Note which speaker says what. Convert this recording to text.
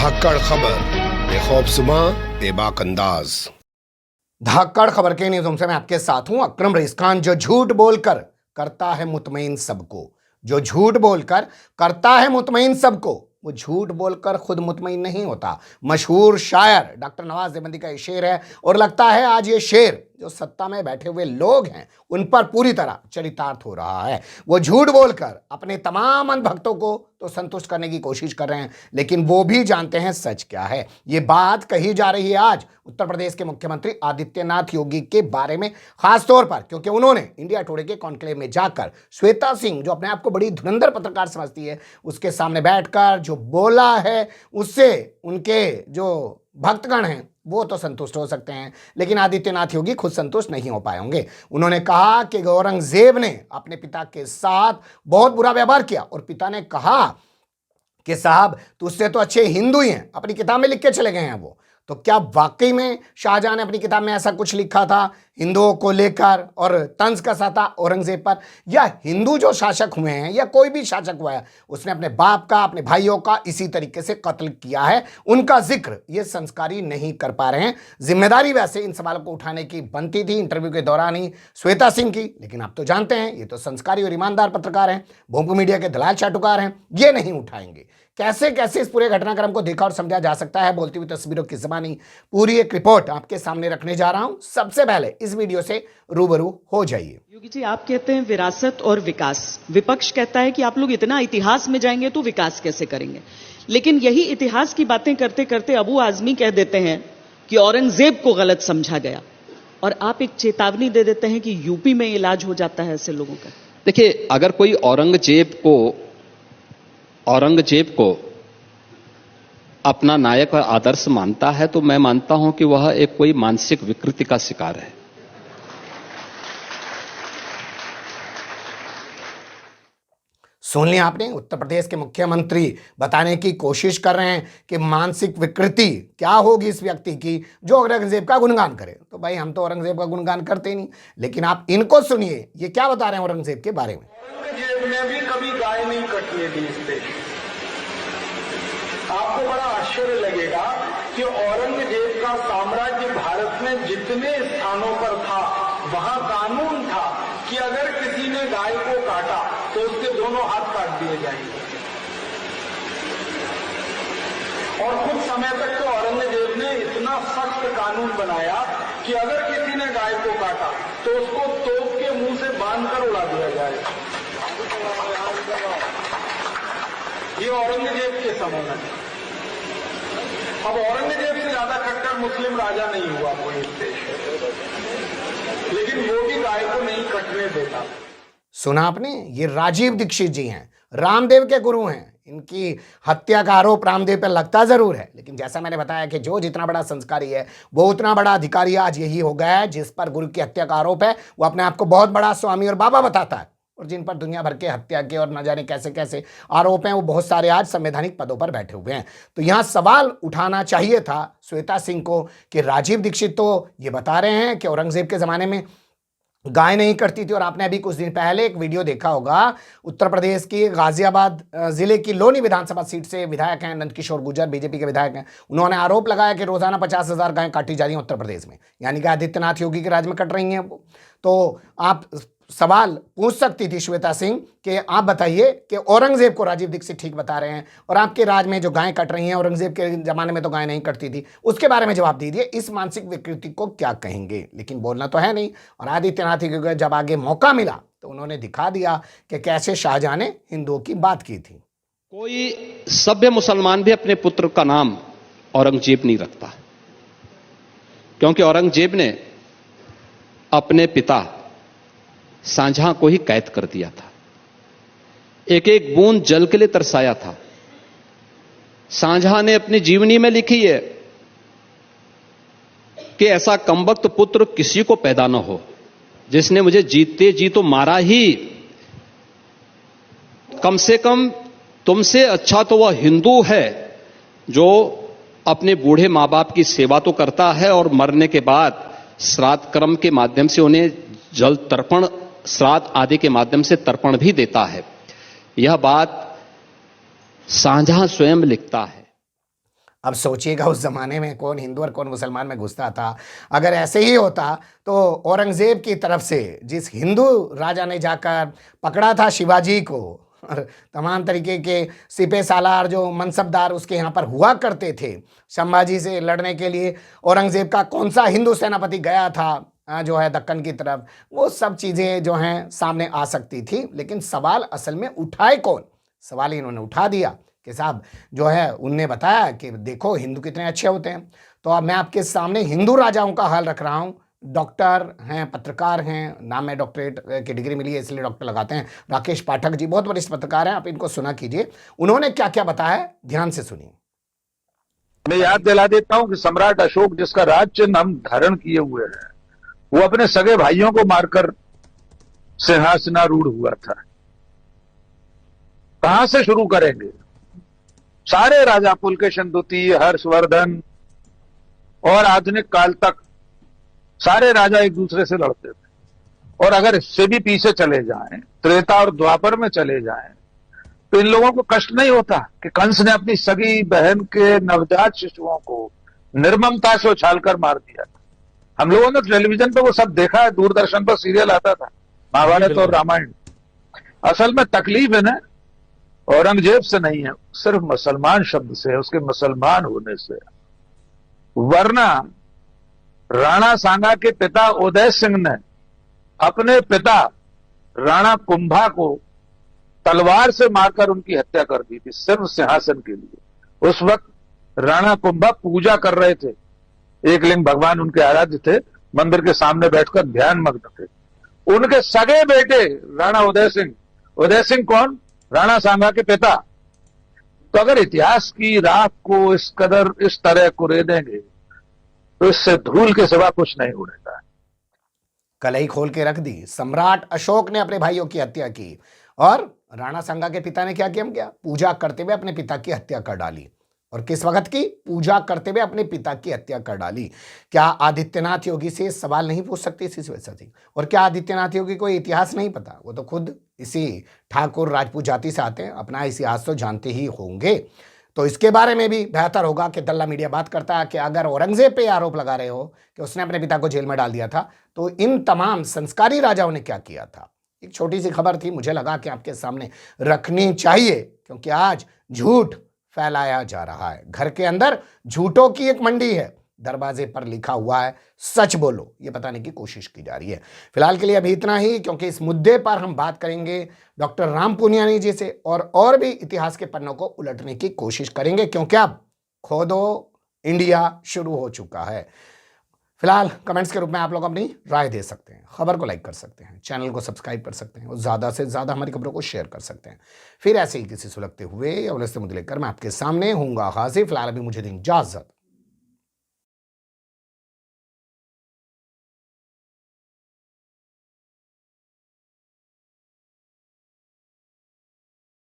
Speaker 1: धाकड़ खबर बेखौफजुमा बेबाक अंदाज। धाकड़ खबर के न्यूज़ से मैं आपके साथ हूं अकरम रईस खान। जो झूठ बोलकर करता है मुतमईन सबको, जो झूठ बोलकर करता है मुतमईन सबको, वो झूठ बोलकर खुद मुतमईन नहीं होता। मशहूर शायर डॉक्टर नवाज देवबंदी का ये शेर है और लगता है आज ये शेर जो सत्ता में बैठे हुए लोग हैं उन पर पूरी तरह चरितार्थ हो रहा है। वो झूठ बोलकर अपने तमाम अंधभक्तों को तो संतुष्ट करने की कोशिश कर रहे हैं, लेकिन वो भी जानते हैं सच क्या है। ये बात कही जा रही है आज उत्तर प्रदेश के मुख्यमंत्री आदित्यनाथ योगी के बारे में, खासतौर पर क्योंकि उन्होंने इंडिया टुडे के कॉन्क्लेव में जाकर श्वेता सिंह, जो अपने आप को बड़ी धुरंधर पत्रकार समझती है, उसके सामने बैठकर जो बोला है उससे उनके जो भक्तगण हैं वो तो संतुष्ट हो सकते हैं, लेकिन आदित्यनाथ योगी खुद संतुष्ट नहीं हो पाए होंगे। उन्होंने कहा कि औरंगजेब ने अपने पिता के साथ बहुत बुरा व्यवहार किया और पिता ने कहा कि साहब तुझसे तो अच्छे हिंदू ही हैं, अपनी किताब में लिख के चले गए हैं वो। तो क्या वाकई में शाहजहां ने अपनी किताब में ऐसा कुछ लिखा था हिंदुओं को लेकर और तंज कसा था औरंगजेब पर, या हिंदू जो शासक हुए हैं या कोई भी शासक हुआ है उसने अपने बाप का, अपने भाइयों का इसी तरीके से कत्ल किया है, उनका जिक्र ये संस्कारी नहीं कर पा रहे हैं। जिम्मेदारी वैसे इन सवालों को उठाने की बनती थी इंटरव्यू के दौरान ही श्वेता सिंह की, लेकिन आप तो जानते हैं ये तो संस्कारी और ईमानदार पत्रकार हैं, भोंपू मीडिया के दलाल चाटुकार हैं, ये नहीं उठाएंगे। कैसे कैसे इस पूरे घटनाक्रम को देखा और समझा जा सकता है, बोलती हुई तस्वीरों की ज़बानी पूरी एक रिपोर्ट आपके सामने रखने जा रहा हूं। सबसे पहले इस वीडियो से रूबरू हो जाइए।
Speaker 2: योगी जी, आप कहते हैं विरासत और विकास, विपक्ष कहता है कि आप लोग इतना इतिहास में जाएंगे तो विकास कैसे करेंगे। लेकिन यही इतिहास की बातें करते करते अबू आजमी कह देते हैं कि औरंगजेब को गलत समझा गया, और आप एक चेतावनी दे देते हैं कि यूपी में इलाज हो जाता है ऐसे लोगों का।
Speaker 3: देखिए, अगर कोई औरंगजेब को अपना नायक और आदर्श मानता है तो मैं मानता हूं कि वह एक कोई मानसिक विकृति का शिकार है।
Speaker 1: सुन लिया आपने, उत्तर प्रदेश के मुख्यमंत्री बताने की कोशिश कर रहे हैं कि मानसिक विकृति क्या होगी इस व्यक्ति की जो औरंगजेब का गुणगान करे। तो भाई हम तो औरंगजेब का गुणगान करते ही नहीं, लेकिन आप इनको सुनिए ये क्या बता रहे हैं औरंगजेब के बारे में।
Speaker 4: औरंगजेब ने भी कभी गाय नहीं कटने दी इस देश। आपको बड़ा आश्चर्य लगेगा कि औरंगजेब का साम्राज्य भारत में जितने स्थानों पर था वहां कानून था कि अगर किसी ने गाय को काटा तो उसके दोनों हाथ काट दिए जाएंगे। और कुछ समय तक तो औरंगजेब ने इतना सख्त कानून बनाया कि अगर किसी ने गाय को काटा तो उसको तोप के मुंह से बांधकर उड़ा दिया जाए। ये औरंगजेब के समय में। अब औरंगजेब से ज्यादा कट्टर मुस्लिम राजा नहीं हुआ कोई इस देश में, लेकिन वो भी गाय को नहीं कटने देता।
Speaker 1: सुना आपने, ये राजीव दीक्षित जी हैं, रामदेव के गुरु हैं। इनकी हत्या का आरोप रामदेव पर लगता जरूर है, लेकिन जैसा मैंने बताया कि जो जितना बड़ा संस्कारी है वो उतना बड़ा अधिकारी आज यही हो गया है जिस पर गुरु की हत्या का आरोप है वो अपने आप को बहुत बड़ा स्वामी और बाबा बताता है, और जिन पर दुनिया भर के हत्या के और न जाने कैसे कैसे आरोप हैं वो बहुत सारे आज संवैधानिक पदों पर बैठे हुए हैं। तो यहां सवाल उठाना चाहिए था श्वेता सिंह को कि राजीव दीक्षित तो ये बता रहे हैं कि औरंगजेब के ज़माने में गाय नहीं कटती थी, और आपने अभी कुछ दिन पहले एक वीडियो देखा होगा, उत्तर प्रदेश की गाजियाबाद जिले की लोनी विधानसभा सीट से विधायक हैं नंदकिशोर गुर्जर, बीजेपी के विधायक हैं। उन्होंने आरोप लगाया कि रोजाना 50,000 गायें काटी जा रही हैं उत्तर प्रदेश में, यानी कि आदित्यनाथ योगी के राज्य में कट रही हैं वो। तो आप सवाल पूछ सकती थी श्वेता सिंह कि आप बताइए कि औरंगजेब को राजीव दीक्षित ठीक बता रहे हैं और आपके राज में जो गायें कट रही हैं, औरंगजेब के जमाने में तो गायें नहीं कटती थी, उसके बारे में जवाब दीजिए। इस मानसिक विकृति को क्या कहेंगे, लेकिन बोलना तो है नहीं। और आदित्यनाथ को जब आगे मौका मिला तो उन्होंने दिखा दिया कि कैसे शाहजहां ने हिंदुओं की बात की थी।
Speaker 3: कोई सभ्य मुसलमान भी अपने पुत्र का नाम औरंगजेब नहीं रखता, क्योंकि औरंगजेब ने अपने पिता शाहजहां को ही कैद कर दिया था, एक एक बूंद जल के लिए तरसाया था। शाहजहां ने अपनी जीवनी में लिखी है कि ऐसा कमबख्त पुत्र किसी को पैदा न हो जिसने मुझे जीते जी तो मारा ही, कम से कम तुमसे अच्छा तो वह हिंदू है जो अपने बूढ़े मां बाप की सेवा तो करता है और मरने के बाद श्राद्ध कर्म के माध्यम से उन्हें जल तर्पण, श्राद्ध आदि के माध्यम से तर्पण भी देता है। यह बात शाहजहां स्वयं लिखता है।
Speaker 1: अब सोचिएगा उस जमाने में कौन हिंदू और कौन मुसलमान में घुसता था। अगर ऐसे ही होता तो औरंगजेब की तरफ से जिस हिंदू राजा ने जाकर पकड़ा था शिवाजी को और तमाम तरीके के सिपह सालार जो मनसबदार उसके यहाँ पर हुआ करते थे संभाजी से लड़ने के लिए, औरंगजेब का कौन सा हिंदू सेनापति गया था जो है दक्कन की तरफ, वो सब चीज़ें जो हैं सामने आ सकती थी। लेकिन सवाल असल में उठाए कौन? सवाल इन्होंने उठा दिया कि साहब जो है उनने बताया कि देखो हिंदू कितने अच्छे होते हैं। तो अब मैं आपके सामने हिंदू राजाओं का हाल रख रहा हूँ। डॉक्टर हैं, पत्रकार हैं, नाम में डॉक्टरेट की डिग्री मिली है इसलिए डॉक्टर लगाते हैं, राकेश पाठक जी बहुत वरिष्ठ पत्रकार हैं, आप इनको सुना कीजिए उन्होंने क्या क्या बताया, ध्यान से सुनिए।
Speaker 5: मैं याद दिला देता हूं कि सम्राट अशोक जिसका राज चिन्ह हम धारण किए हुए हैं वो अपने सगे भाइयों को मारकर सिंहासनारूढ़ हुआ था। कहां से शुरू करेंगे? सारे राजा पुलकेशन द्वितीय, हर्षवर्धन और आधुनिक काल तक सारे राजा एक दूसरे से लड़ते थे। और अगर इससे भी पीछे चले जाएं, त्रेता और द्वापर में चले जाएं, तो इन लोगों को कष्ट नहीं होता कि कंस ने अपनी सगी बहन के नवजात शिशुओं को निर्ममता से उछालकर मार दिया। हम लोगों ने टेलीविजन पे वो सब देखा है, दूरदर्शन पर सीरियल आता था महाभारत और रामायण। असल में तकलीफ है ना औरंगजेब से नहीं है, सिर्फ मुसलमान शब्द से है, उसके मुसलमान होने से। वरना राणा सांगा के पिता उदय सिंह ने अपने पिता राणा कुंभा को तलवार से मारकर उनकी हत्या कर दी थी सिर्फ सिंहासन के लिए। उस वक्त राणा कुंभा पूजा कर रहे थे, एकलिंग भगवान उनके आराध्य थे, मंदिर के सामने बैठकर ध्यान मग्न थे। उनके सगे बेटे राणा उदय सिंह कौन? राणा सांगा के पिता। तो अगर इतिहास की राख को इस कदर इस तरह कुरेदेंगे तो इससे धूल के सिवा कुछ नहीं उड़ेगा।
Speaker 1: कलई खोल के रख दी। सम्राट अशोक ने अपने भाइयों की हत्या की और राणा सांगा के पिता ने क्या किया? पूजा करते हुए अपने पिता की हत्या कर डाली। और किस वक्त की? पूजा करते हुए अपने पिता की हत्या कर डाली। क्या आदित्यनाथ योगी से सवाल नहीं पूछ सकती इसी वजह से? और क्या आदित्यनाथ योगी को इतिहास नहीं पता? वो तो खुद इसी ठाकुर राजपूत जाति से आते हैं, अपना इतिहास तो जानते ही होंगे। तो इसके बारे में भी बेहतर होगा कि दल्ला मीडिया बात करता है कि अगर औरंगजेब पे आरोप लगा रहे हो कि उसने अपने पिता को जेल में डाल दिया था, तो इन तमाम संस्कारी राजाओं ने क्या किया था? एक छोटी सी खबर थी, मुझे लगा कि आपके सामने रखनी चाहिए, क्योंकि आज झूठ फैलाया जा रहा है। घर के अंदर झूठों की एक मंडी है, दरवाजे पर लिखा हुआ है सच बोलो, ये बताने की कोशिश की जा रही है। फिलहाल के लिए अभी इतना ही, क्योंकि इस मुद्दे पर हम बात करेंगे डॉक्टर राम पुनियानी जी से और भी इतिहास के पन्नों को उलटने की कोशिश करेंगे, क्योंकि अब खोदो इंडिया शुरू हो चुका है। फिलहाल कमेंट्स के रूप में आप लोग अपनी राय दे सकते हैं, खबर को लाइक कर सकते हैं, चैनल को सब्सक्राइब कर सकते हैं और ज़्यादा से ज़्यादा हमारी खबरों को शेयर कर सकते हैं। फिर ऐसे ही किसी सुलगते हुए या उलझते मुद्दे लेकर मैं आपके सामने हूँगा हाजिर। फिलहाल अभी मुझे दें इजाज़त।